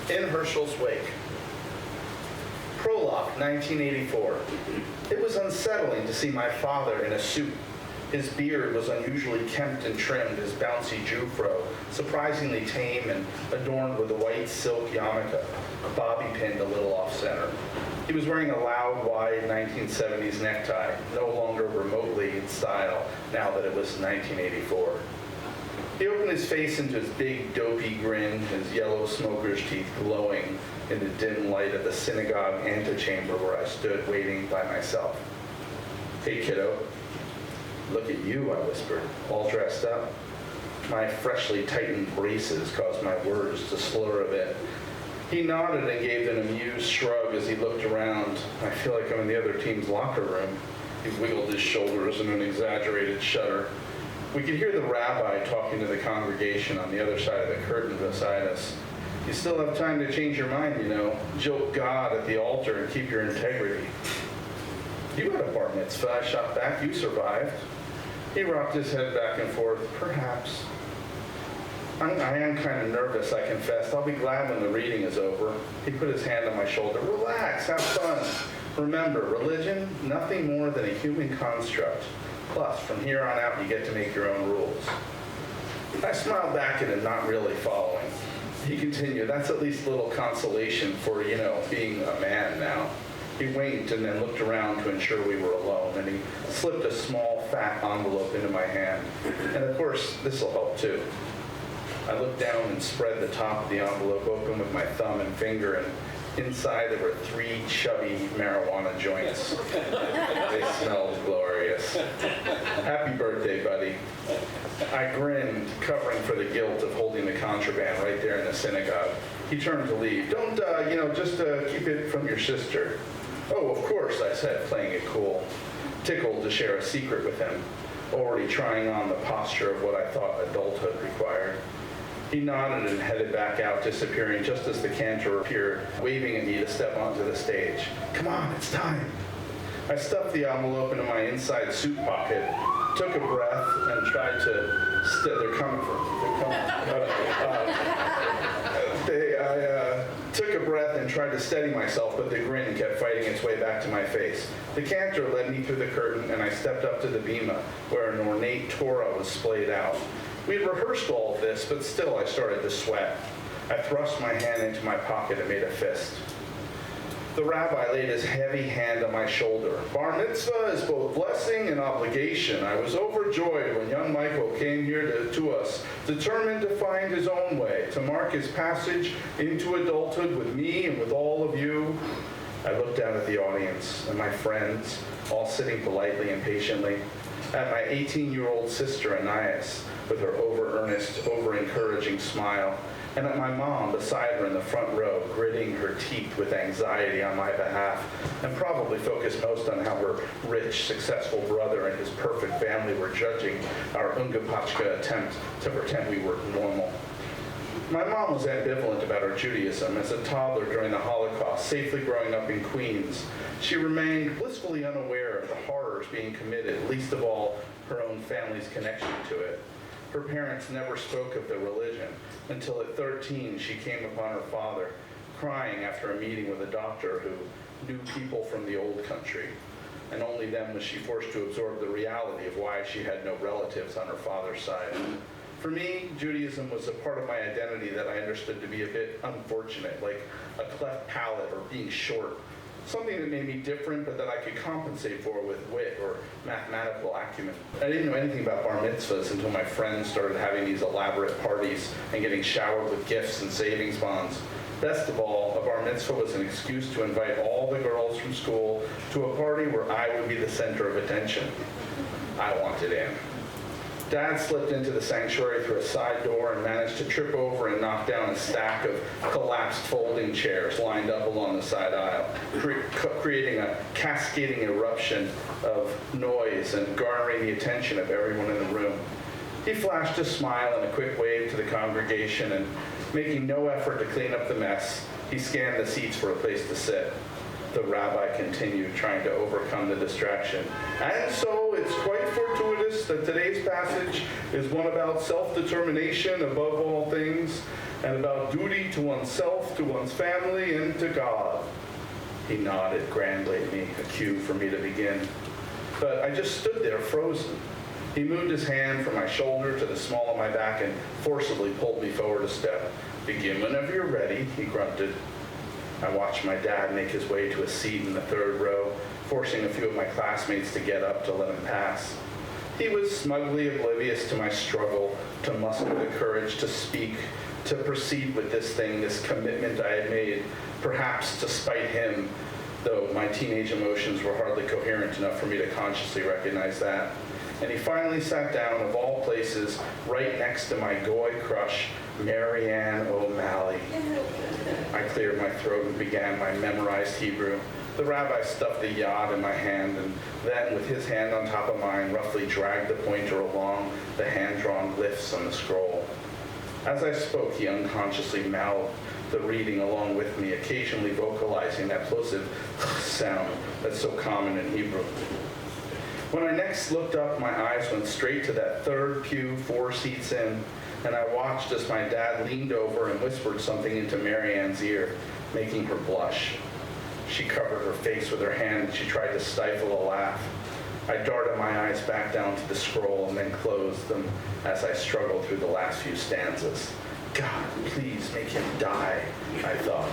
In Herschel's Wake. Prologue, 1984. It was unsettling to see my father in a suit. His beard was unusually kempt and trimmed, his bouncy Jufro, surprisingly tame and adorned with a white silk yarmulke, bobby-pinned a little off-center. He was wearing a loud, wide 1970s necktie, no longer remotely in style now that it was 1984. He opened his face into his big, dopey grin, his yellow smoker's teeth glowing in the dim light of the synagogue antechamber where I stood waiting by myself. "Hey, kiddo." "Look at you," I whispered, all dressed up. My freshly tightened braces caused my words to slur a bit. He nodded and gave an amused shrug as he looked around. "I feel like I'm in the other team's locker room." He wiggled his shoulders in an exaggerated shudder. We could hear the rabbi talking to the congregation on the other side of the curtain beside us. "You still have time to change your mind, you know. Jilt God at the altar and keep your integrity." "You had a bar mitzvah," I shot back. "You survived." He rocked his head back and forth. "Perhaps." I am kind of nervous, I confessed. "I'll be glad when the reading is over." He put his hand on my shoulder. "Relax, have fun. Remember, religion, nothing more than a human construct. Plus, from here on out, you get to make your own rules." I smiled back at him, not really following. He continued, "That's at least a little consolation for, being a man now." He winked and then looked around to ensure we were alone, and he slipped a small, fat envelope into my hand. "And of course, this'll help too." I looked down and spread the top of the envelope open with my thumb and finger, and inside there were 3 chubby marijuana joints. They smelled glorious. "Happy birthday, buddy." I grinned, covering for the guilt of holding the contraband right there in the synagogue. He turned to leave. "Don't, just keep it from your sister." "Oh, of course," I said, playing it cool, tickled to share a secret with him, already trying on the posture of what I thought adulthood required. He nodded and headed back out, disappearing just as the cantor appeared, waving at me to step onto the stage. "Come on, it's time." I stuffed the envelope into my inside suit pocket, took a breath, and tried to... They're coming for me. I took a breath and tried to steady myself, but the grin kept fighting its way back to my face. The cantor led me through the curtain, and I stepped up to the bima, where an ornate Torah was splayed out. We had rehearsed all of this, but still I started to sweat. I thrust my hand into my pocket and made a fist. The rabbi laid his heavy hand on my shoulder. "Bar mitzvah is both blessing and obligation. I was overjoyed when young Michael came here to us, determined to find his own way, to mark his passage into adulthood with me and with all of you." I looked down at the audience and my friends, all sitting politely and patiently, at my 18-year-old sister Anais, with her over-earnest, over-encouraging smile, and at my mom beside her in the front row, gritting her teeth with anxiety on my behalf, and probably focused most on how her rich, successful brother and his perfect family were judging our Ungapachka attempt to pretend we were normal. My mom was ambivalent about her Judaism. As a toddler during the Holocaust, safely growing up in Queens, she remained blissfully unaware of the horrors being committed, least of all her own family's connection to it. Her parents never spoke of the religion until at 13 she came upon her father crying after a meeting with a doctor who knew people from the old country. And only then was she forced to absorb the reality of why she had no relatives on her father's side. For me, Judaism was a part of my identity that I understood to be a bit unfortunate, like a cleft palate or being short. Something that made me different, but that I could compensate for with wit or mathematical acumen. I didn't know anything about bar mitzvahs until my friends started having these elaborate parties and getting showered with gifts and savings bonds. Best of all, a bar mitzvah was an excuse to invite all the girls from school to a party where I would be the center of attention. I wanted in. Dad slipped into the sanctuary through a side door and managed to trip over and knock down a stack of collapsed folding chairs lined up along the side aisle, creating a cascading eruption of noise and garnering the attention of everyone in the room. He flashed a smile and a quick wave to the congregation, and making no effort to clean up the mess, he scanned the seats for a place to sit. The rabbi continued, trying to overcome the distraction. "And so it's quite fortuitous that today's passage is one about self-determination above all things. and about duty to oneself, to one's family, and to God. He nodded grandly at me, a cue for me to begin. But I just stood there frozen. He moved his hand from my shoulder to the small of my back and forcibly pulled me forward a step. "Begin whenever you're ready," he grunted. I watched my dad make his way to a seat in the third row, forcing a few of my classmates to get up to let him pass. He was smugly oblivious to my struggle to muster the courage to speak, to proceed with this thing, this commitment I had made, perhaps to spite him, though my teenage emotions were hardly coherent enough for me to consciously recognize that. And he finally sat down, of all places, right next to my Goy crush, Marianne O'Malley. I cleared my throat and began my memorized Hebrew. The rabbi stuffed a yod in my hand and then, with his hand on top of mine, roughly dragged the pointer along the hand-drawn glyphs on the scroll. As I spoke, he unconsciously mouthed the reading along with me, occasionally vocalizing that plosive sound that's so common in Hebrew. When I next looked up, my eyes went straight to that third pew 4 seats in, and I watched as my dad leaned over and whispered something into Marianne's ear, making her blush. She covered her face with her hand and she tried to stifle a laugh. I darted my eyes back down to the scroll and then closed them as I struggled through the last few stanzas. God, please make him die, I thought.